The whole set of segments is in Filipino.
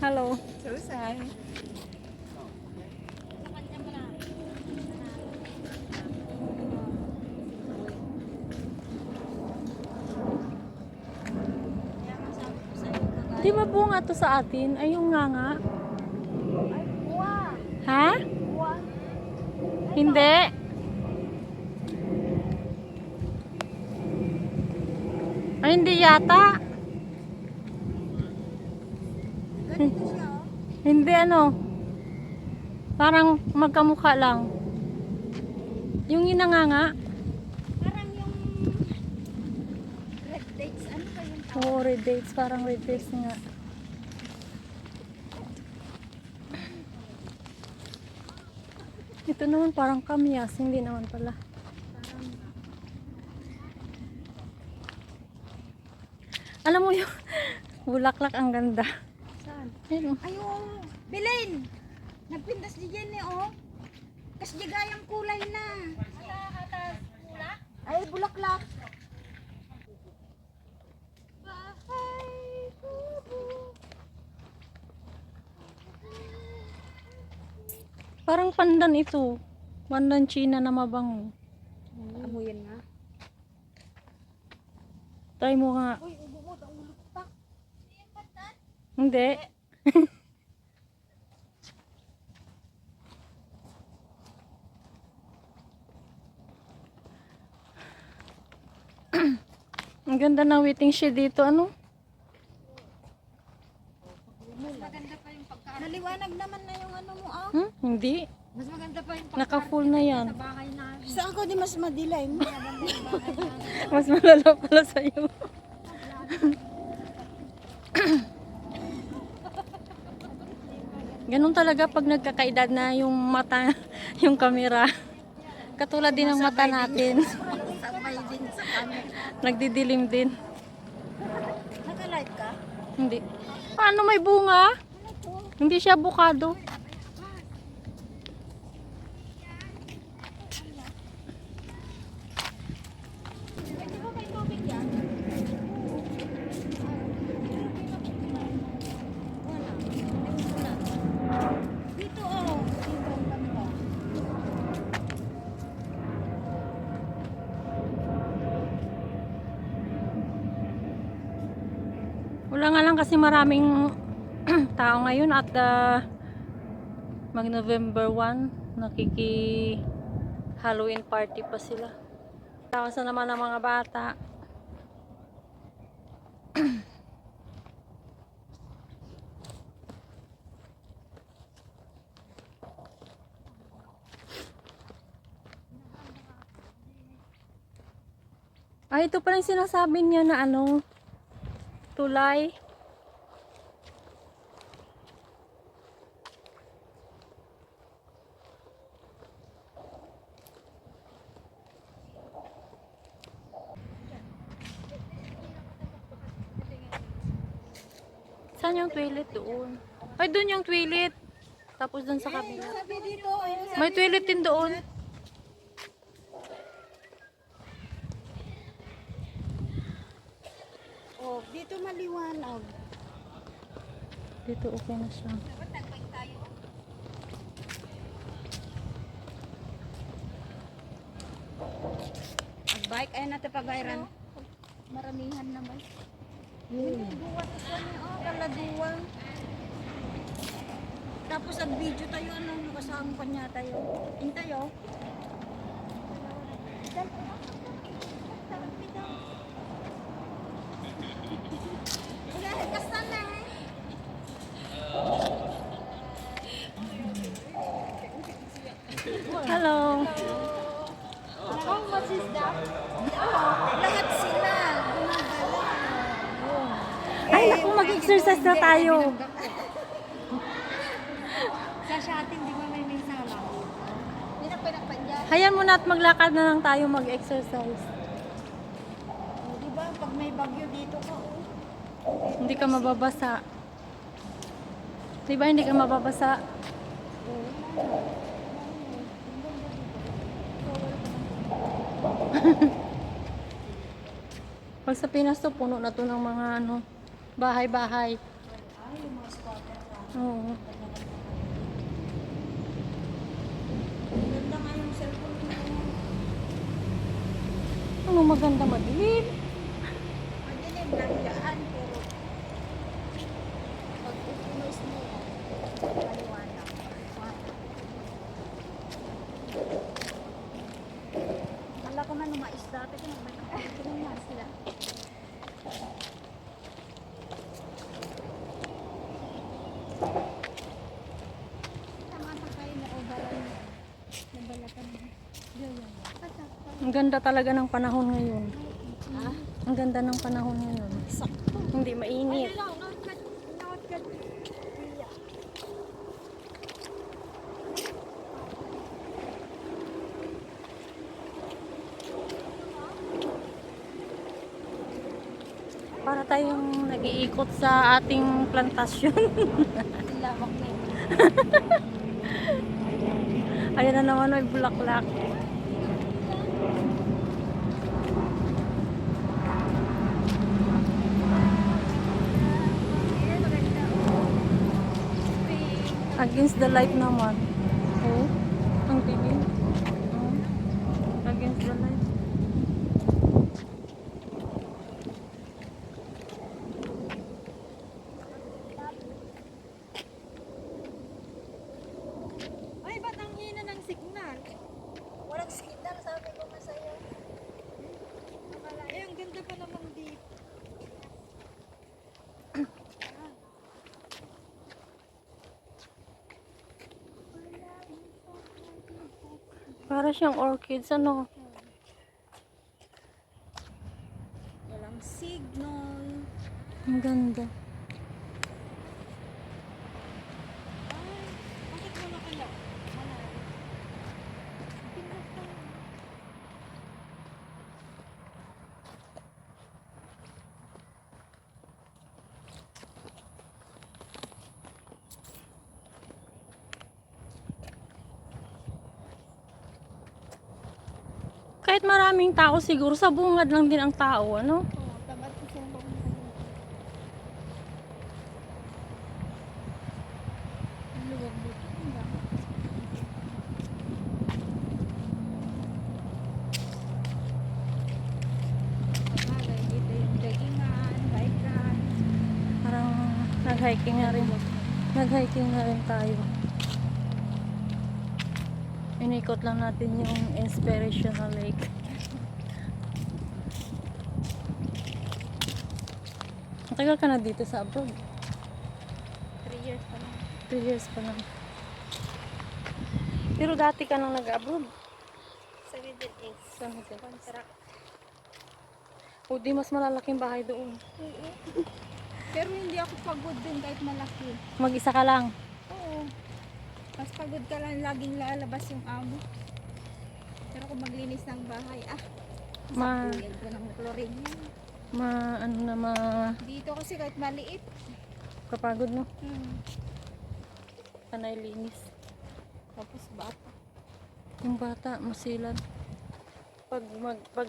Hello. Susay. Di ba bunga to sa atin? Ay, yung nga nga. Ay, buwan. Ha? Buwan. Hindi. Ay, hindi yata. Ganito siya, oh. Hindi ano. Parang magkamukha lang. Yung inanganga. Parang yung red dates. Ano ba yung tawag? Oo, red dates. Parang red dates nga. Ito naman parang kamyas. Hindi naman pala. Parang, Alam mo yung bulaklak ang ganda. saan? Ayun, oh. Ay, oh. Bilin! Nagpindas di yan eh, oh. Kas di gayang kulay na. Atas, bulak? Ay, bulaklak. Bahay, kubo. Parang pandan ito. Pandan China na mabango. Amuyan nga. Try mo nga. Uy, ubo mo, taulog pa. Hindi. Ang ganda ng waiting shed dito. Ano? Mas maganda pa yung pagkain. Naliwanag naman na yung ano mo, ah. Hindi. Mas maganda pa yung Naka-full na yan. sa bahay na. Saan ko di mas madilim? Mas malala pala sa'yo. Ganun talaga pag nagkakaedad na yung mata, yung kamera. Katulad din ng mata natin. Sabay din sa kanya. Nagdidilim din. Naka-live ka? Hindi. Paano may bunga? Hindi siya bukado. Pwede ba may tubig yan? Wala. Dito oh. Dito ang ganda. Wala nga lang kasi maraming tao ngayon at mag-November 1 nakiki Halloween party pa sila. Tawas na naman ng mga bata. Ay, ito pa rin sinasabi niya na ano, tulay. Saan yung toilet doon? Ay, doon yung toilet. Tapos doon sa kabila. Sabi dito oh. May toilet din doon. Oh, dito maliwanag. Dito okay na siya. Bike ay natin pagayran. Maramihan naman. Duwan isa niya, oh, kaladuwan. Tapos nag-video tayo, ano, nakasama pa niya tayo. Hintay, oh. Hello. How much is that? Lahat sila. Ay, naku, mag-exercise na tayo. Sa shopping, di ba may sala? Pinagpinagpan dyan. Hayaan mo na at maglakad na lang tayo mag-exercise. Di ba, pag may bagyo dito ko, Hindi ka mababasa. Di ba hindi ka mababasa? Pag sa Pinas to, puno na to ng mga ano, bahay-bahay. ay, yung mga squatter. Oo. Ganda nga yung cellphone mo. Ano maganda madilim? Madilim lang dyan, pero pag upunos mo, maliwanag. Kala ko man umaisda, pero may kapatid nga sila. Tama pa kayo na overall mo. Nabalatan mo. Yun. Ang ganda talaga ng panahon ngayon. Ha? Ang ganda ng panahon ngayon. Sakto. Hindi mainit. Ay, not good. Yeah. Para tayong nag-iikot sa ating plantasyon. Lawak na yun. Ayan na naman, may bulaklak. Ayan, maganda. Against the light naman. Oh, ang dilim. Oh, against the light. Ay, ba't ang hina ng signal? Walang signal, sabi ko nga sa'yo. Ay, ang ganda pa naman dito. Para siyang orchids, ano? Walang signal. Ang ganda. Ay, bakit mo na kaya? Malalim. Pinaka. Kahit maraming tao siguro, sa bungad lang din ang tao, ano? Oo, tabat ko siyang bakit. Ang luwag dito. Ang dami. Bagay, dito yung joggingan, bikean. Parang nag-hiking na rin. Nag-hiking na rin tayo. Inikot lang natin yung Inspirational Lake. Matagal ka na dito sa abroad? 3 years pa lang. 3 years pa lang. Pero dati ka nang nag-abroad. Sa Middle East. Sa Middle East. Contract. O di mas malalaking bahay doon. Oo. Pero hindi ako pagod din kahit malaki. Mag-isa ka lang. Oo. Mas pagod ka lang, laging lalabas yung amo. Pero kung maglinis ng bahay, Ma, saktuyan ko ng chlorine yan. ano na Dito kasi kahit maliit. kapagod no? Hmm. Panay linis. Tapos bata. Yung bata, masilan. Pag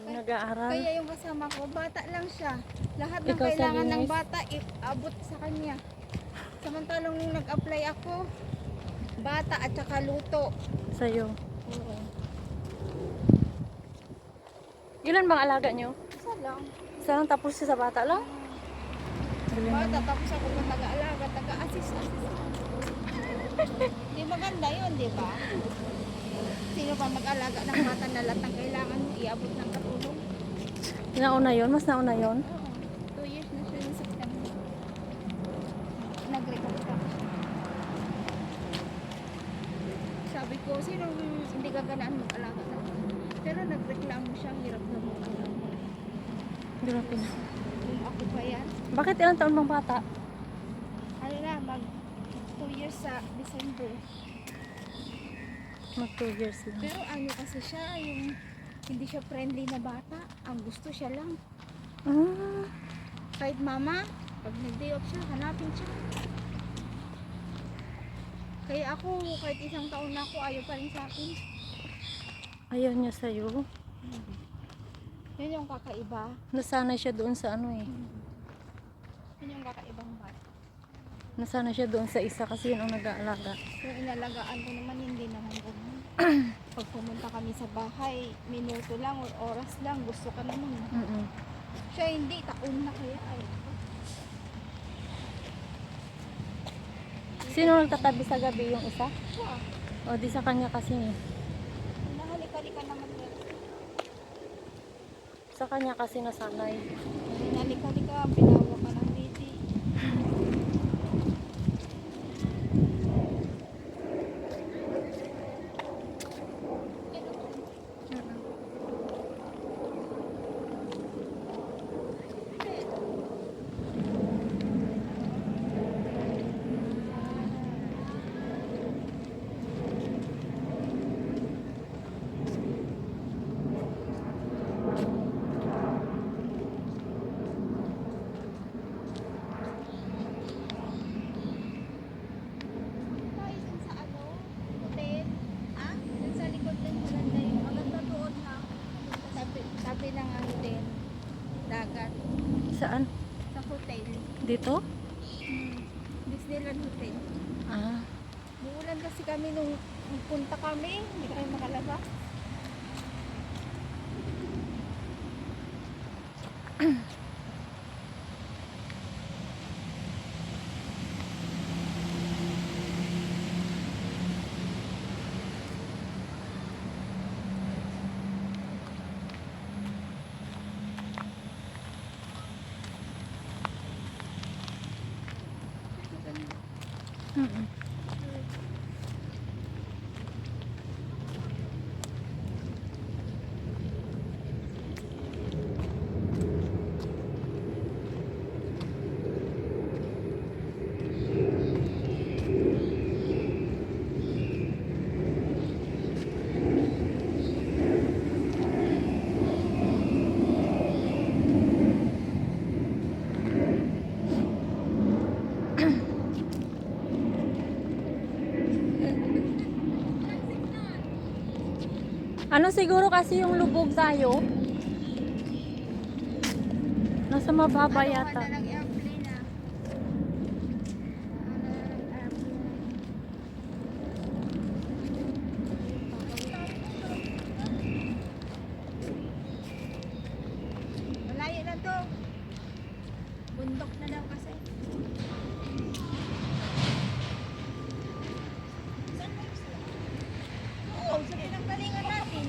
nag-aaral. Kaya yung kasama ko, bata lang siya. Lahat ng Ikaw sa kailangan ng linis? bata, abot sa kanya. Samantalong nung nag-apply ako, bata at saka luto. Sa'yo. Oo. Ilan bang alaga nyo? Isa lang. Isa lang tapos sa bata lang? Galing Bata, naman. tapos ako pa taga-alaga, taga-assist. Di maganda yun, di ba? Sino pa mag-alaga ng bata na lahat ng kailangan mo, iabot ng katulong? Nauna yon, mas nauna yon. Oo. 2 years na siya yung September. Nag-recover ako siya. Sabi ko, sino hindi ka ganaan mag-alaga na? Pero nagreklamo siya, hirap na mo. Grabe na. Kung ako pa yan, Bakit ilang taon bang bata? ano na, mag 2 years sa December. Mag 2 years lang. Pero ano kasi siya, yung hindi siya friendly na bata. Ang gusto siya lang. Ah, Kahit mama, pag nag-day off siya, hanapin siya. Kaya ako, kahit isang taon na ako, ayaw pa rin sa akin. ayaw niya sa'yo. Yun yung kakaiba. Nasanay siya doon sa ano eh. Yun yung kakaibang bata. Nasana siya doon sa isa kasi yun ang nag-aalaga. Yung inalagaan ko naman, hindi naman ganun. Pag pumunta kami sa bahay, minuto lang or oras lang, gusto ka naman. Mm-mm. Siya hindi, taon na kaya ay. Sino nagtatabi sa gabi, yung isa? Siya, O di sa kanya kasi eh. nahalik-halika naman yan. Sa kanya kasi nasanay. Nahalik-halika, binawa ka ng lady. Tayo dun sa ano, hotel. Ah? Dun sa likod ng barangay. Maganda doon ha. Sabi ng hotel. Dagat. Saan? Sa hotel. Dito? Disneyland Hotel. Ah. Muulan kasi kami nung punta kami. Hindi kami makalabas. Mm-mm. Ano siguro kasi yung lubog tayo? Nasa mababa yata. Ano, airplane na. Malayo na to. Bundok na daw kasi. Saan mo gusto? Oo, sa pinanggalingan natin.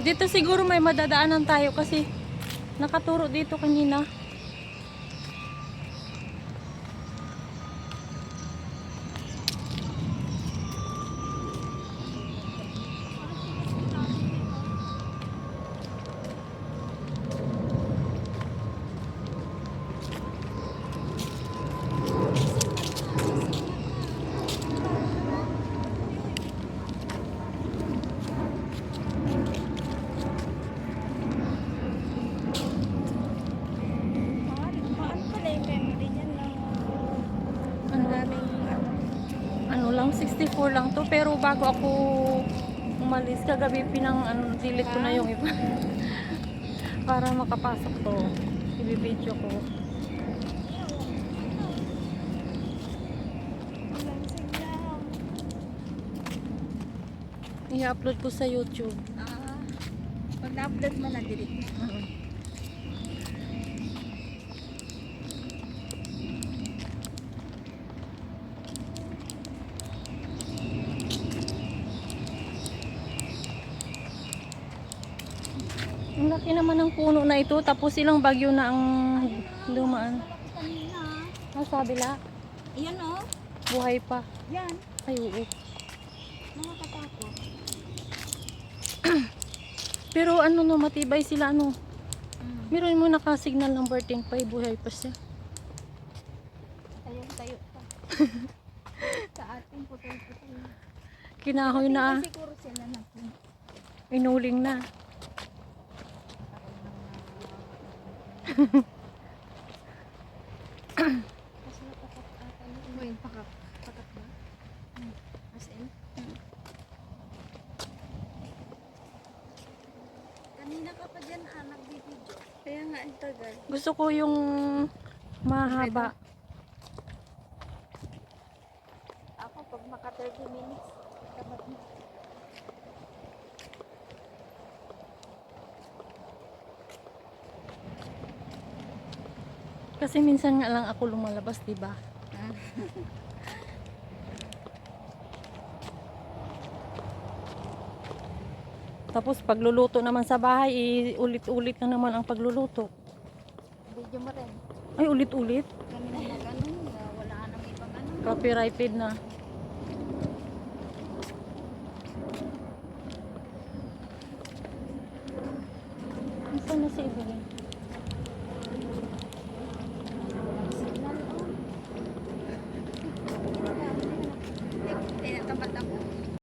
Dito siguro may madadaanan tayo kasi nakaturo dito kanina. Paano pala yung memory niyan na Ano, maraming ano lang, 64 lang to. Pero bago ako umalis kagabi, delete ko na yung iba. Para makapasok to. Ibibidyo ko. ilang signal. I-upload ko sa YouTube. Pag na-upload mo na, delete. Mm. Ang laki naman ng puno na ito, tapos ilang bagyo na ang dumaan. Kanina. Ah, sa kabila, Ayan o. buhay pa. Yan. Ay, oo. Nakakatakot. Pero ano no, matibay sila ano. Meron mo naka-signal ng birthing pa, buhay pa siya. Tayo pa. Sa ating putol-putol. Kinahoy na, Siguro sila na. inuling na. Kasi napakat ata yun. Ano yung pakat ba? As in? Kanina ka pa dyan nag-video. Kaya nga ang tagal. Gusto ko yung Mahaba. Ako, pag maka 30 minutes, tamad na. Kasi minsan nga lang ako lumalabas, di ba? Tapos pagluluto naman sa bahay, ulit-ulit na naman ang pagluluto. Video mo rin. Ay, ulit-ulit. Kami na mag-ano, wala nang ibang ano. Copyrighted na. Saan na si Evelyn?